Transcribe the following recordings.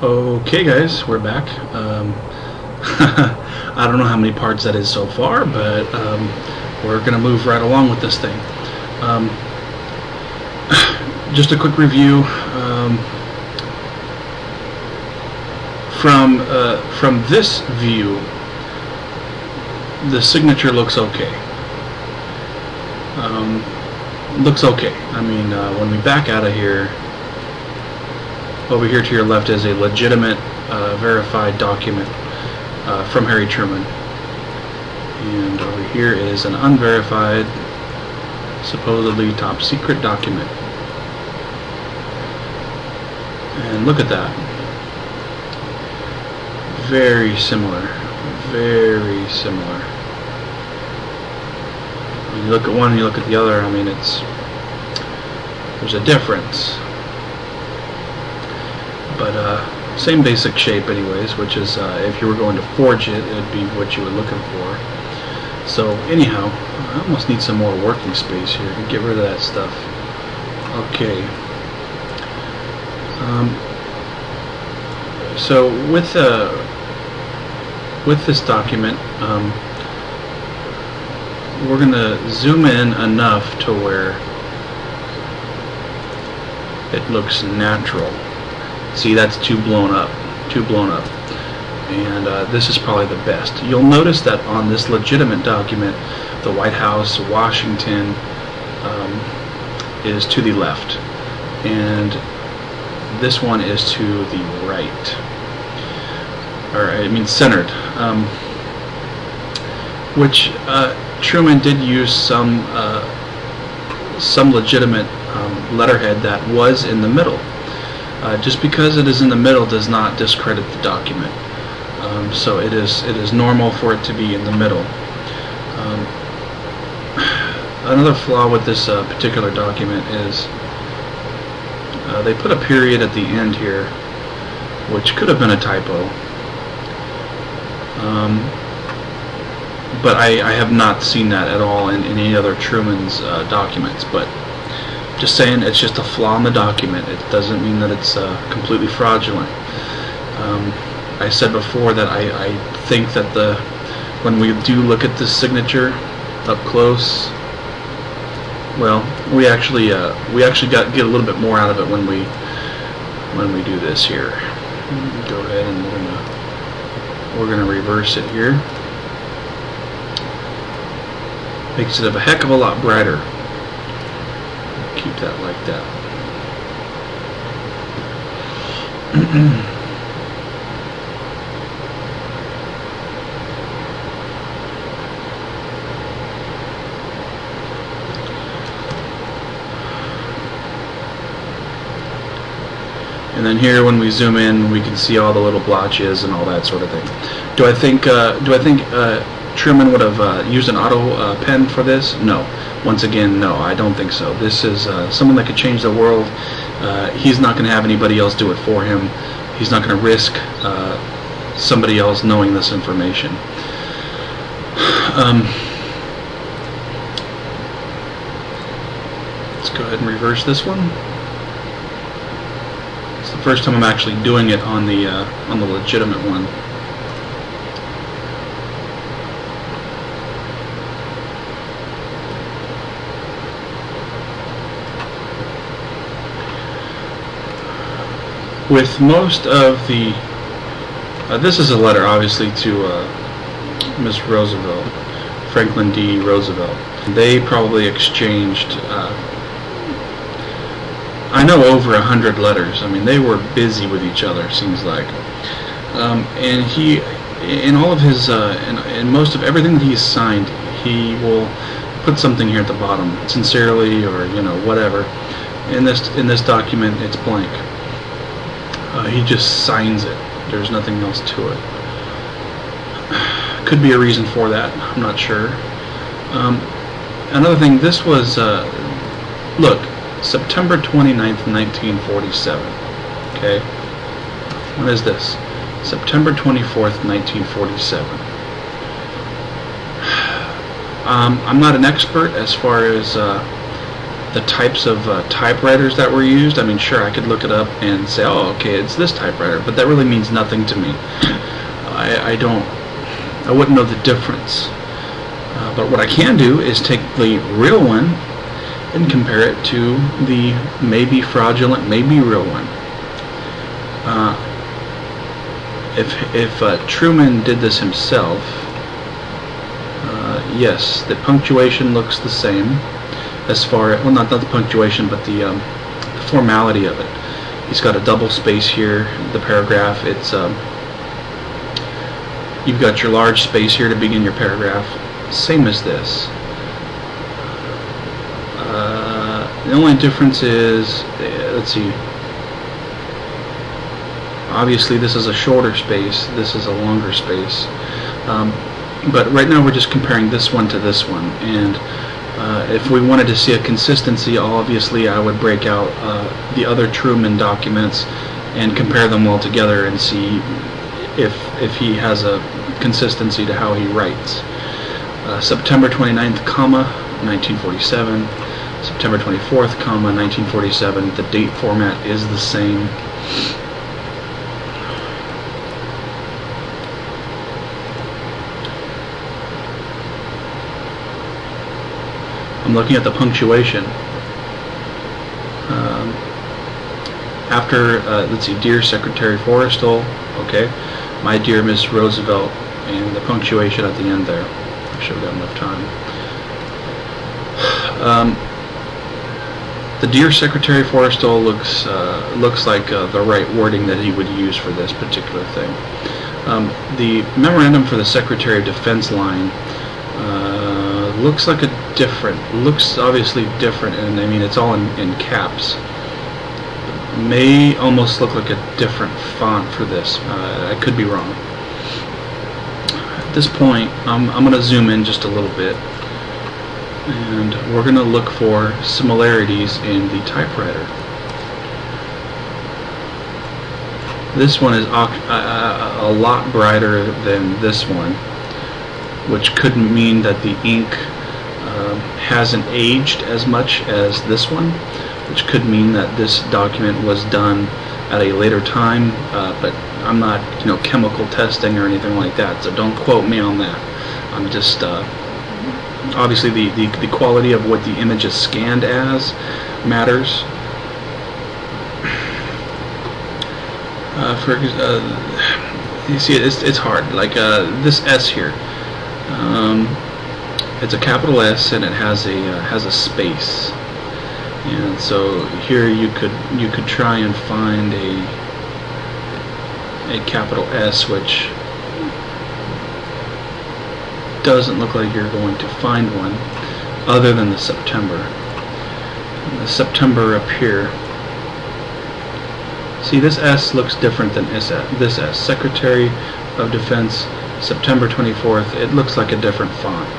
Okay guys, we're back. I don't know how many parts that is so far, but we're going to move right along with this thing. Just a quick review. From this view, the signature looks okay. Looks okay. I mean, when we back out of here, over here to your left is a legitimate, verified document from Harry Truman, and over here is an unverified, supposedly top secret document. And look at that. Very similar. Very similar. When you look at one and you look at the other, I mean, there's a difference. But same basic shape anyways, which is if you were going to forge it, it would be what you were looking for. So anyhow, I almost need some more working space here to get rid of that stuff. Okay. So with this document, we're going to zoom in enough to where it looks natural. See, that's too blown up, and this is probably the best. You'll notice that on this legitimate document, the White House, Washington, is to the left, and this one is to the right, or I mean centered, which Truman did use some legitimate letterhead that was in the middle. Just because it is in the middle does not discredit the document. So it is normal for it to be in the middle. Another flaw with this particular document is they put a period at the end here, which could have been a typo. But I have not seen that at all in any other Truman's documents. But just saying, it's just a flaw in the document. It doesn't mean that it's completely fraudulent. I said before that I think that when we do look at this signature up close, well, we actually get a little bit more out of it when we do this here. Go ahead and we're gonna reverse it here. Makes it a heck of a lot brighter. Keep that like that. And then here, when we zoom in, we can see all the little blotches and all that sort of thing. Do I think Truman would have used an auto pen for this? No. Once again, no, I don't think so. This is someone that could change the world. He's not going to have anybody else do it for him. He's not going to risk somebody else knowing this information. Let's go ahead and reverse this one. It's the first time I'm actually doing it on the legitimate one. With most of the, this is a letter obviously to Miss Roosevelt, Franklin D. Roosevelt. They probably exchanged, I know, over 100 letters. I mean, they were busy with each other, seems like. And he, in all of his, in most of everything that he's signed, he will put something here at the bottom, sincerely, or whatever. In this document, it's blank. He just signs it. There's nothing else to it. Could be a reason for that. I'm not sure. Another thing, this was, look, September 29th, 1947. Okay? What is this? September 24th, 1947. I'm not an expert as far as the types of typewriters that were used, I mean, sure, I could look it up and say, oh, okay, it's this typewriter, but that really means nothing to me. I wouldn't know the difference. But what I can do is take the real one and compare it to the maybe fraudulent, maybe real one. If Truman did this himself, yes, the punctuation looks the same as far as, well, not the punctuation, but the formality of it. He's got a double space here, the paragraph. It's you've got your large space here to begin your paragraph, same as this. The only difference is, let's see, obviously this is a shorter space, this is a longer space, but right now we're just comparing this one to this one, and if we wanted to see a consistency, obviously I would break out the other Truman documents and compare them all together and see if he has a consistency to how he writes. September 29th, comma, 1947, September 24th, comma, 1947, the date format is the same. I'm looking at the punctuation. After, let's see, Dear Secretary Forrestal, okay, My Dear Miss Roosevelt, and the punctuation at the end there. I should have got enough time. The Dear Secretary Forrestal looks like the right wording that he would use for this particular thing. The memorandum for the Secretary of Defense line looks like looks obviously different, and I mean it's all in caps. May almost look like a different font for this. I could be wrong. At this point, I'm going to zoom in just a little bit, and we're going to look for similarities in the typewriter. This one is a lot brighter than this one, which could mean that the ink hasn't aged as much as this one, which could mean that this document was done at a later time, but I'm not, chemical testing or anything like that, so don't quote me on that. I'm just obviously the quality of what the image is scanned as matters. You see, it's hard. Like this S here. It's a capital S and it has a space, and so here you could try and find a capital S, which doesn't look like you're going to find one other than the September. The September up here. See, this S looks different than this S. Secretary of Defense, September 24th. It looks like a different font.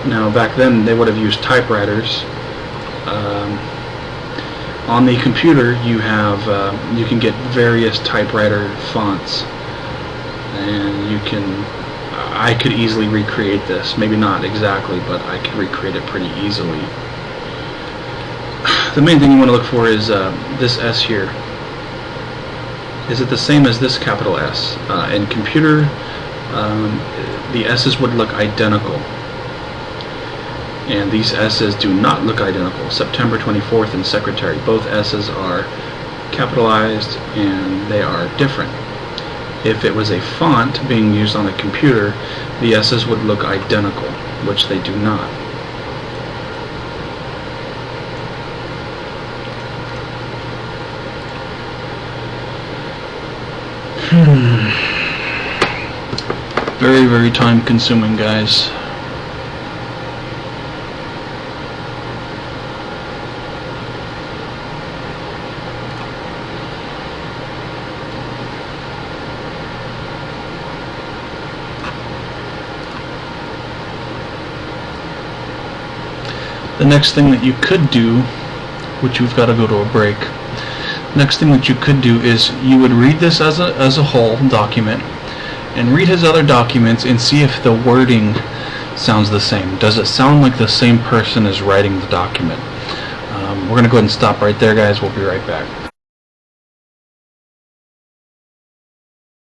Now, back then, they would have used typewriters. On the computer, you can get various typewriter fonts, and I could easily recreate this. Maybe not exactly, but I could recreate it pretty easily. The main thing you want to look for is this S here. Is it the same as this capital S? In computer, the S's would look identical, and these S's do not look identical. September 24th and Secretary, both S's are capitalized and they are different. If it was a font being used on a computer, the S's would look identical, which they do not. Very, very time consuming, guys. The next thing that you could do, which we've got to go to a break. Next thing that you could do is you would read this as a whole document, and read his other documents and see if the wording sounds the same? Does it sound like the same person is writing the document? We're going to go ahead and stop right there, guys. We'll be right back.